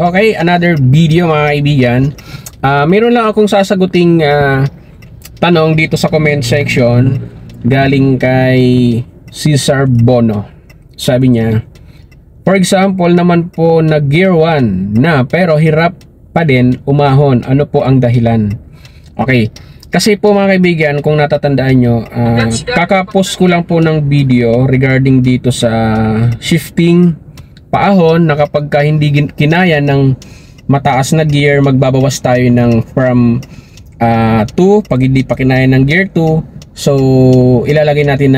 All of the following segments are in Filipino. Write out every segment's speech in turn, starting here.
Okay, another video mga kaibigan. Meron lang akong sasaguting tanong dito sa comment section galing kay Cesar Bono. Sabi niya, for example naman po na gear 1 na pero hirap pa din umahon. Ano po ang dahilan? Okay, kasi po mga kaibigan, kung natatandaan nyo, kakapost ko lang po ng video regarding dito sa shifting paahon na kapag hindi kinaya ng mataas na gear, magbabawas tayo ng from 2 pag hindi pa kinaya ng gear 2. So ilalagay natin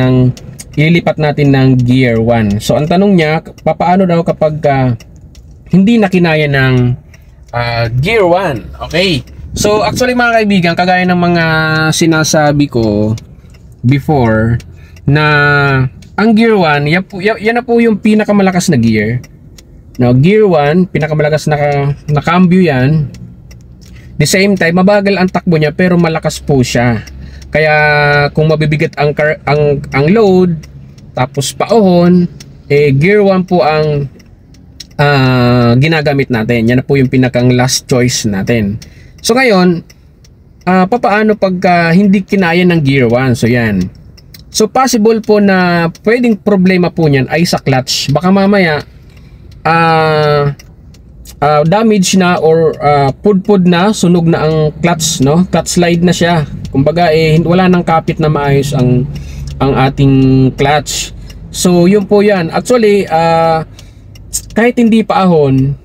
ililipat natin ng gear 1. So ang tanong niya, papaano daw kapag hindi na kinaya ng gear 1? Okay, so actually mga kaibigan, kagaya ng mga sinasabi ko before na ang gear 1, yan na po yung pinakamalakas na gear. Now, gear 1, pinakamalakas na cambio yan. The same time, mabagal ang takbo niya pero malakas po siya. Kaya kung mabibigat ang load, tapos paahon, gear 1 po ang ginagamit natin. Yan na po yung pinakang last choice natin. So ngayon, papaano pag hindi kinaya ng gear 1? So yan. So possible po na pwedeng problema po niyan ay sa clutch. Baka mamaya damage na or pudpud na, sunog na ang clutch, no? Clutch slide na siya. Kumbaga wala nang kapit na maayos ang ating clutch. So yun po yan. Actually kahit hindi paahon,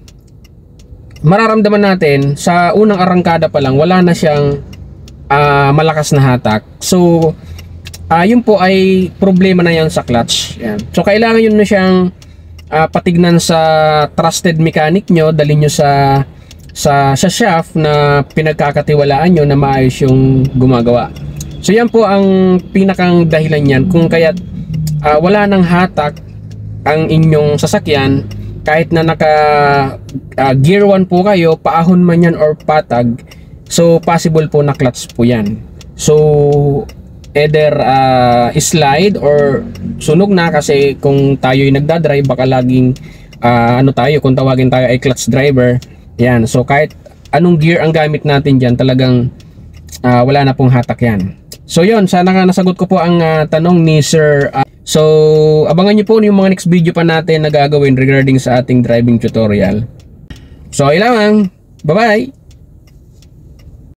mararamdaman natin sa unang arangkada pa lang wala na siyang malakas na hatak. So yun po ay problema na yan sa clutch. Yan. So kailangan yun na siyang patignan sa trusted mechanic nyo, dalhin nyo sa shaft na pinagkakatiwalaan nyo na maayos yung gumagawa. So yan po ang pinakang dahilan yan kung kaya't wala nang hatak ang inyong sasakyan kahit na naka gear 1 po kayo, paahon man yan or patag. So possible po na clutch po yan. So either slide or sunog na, kasi kung tayo'y nagdadrive baka laging kung tawagin tayo ay clutch driver. Yan. So kahit anong gear ang gamit natin dyan, talagang wala na pong hatak yan. So yun, sana nga nasagot ko po ang tanong ni Sir. So abangan nyo po yung mga next video pa natin na gagawin regarding sa ating driving tutorial. So ayun lang. Bye bye.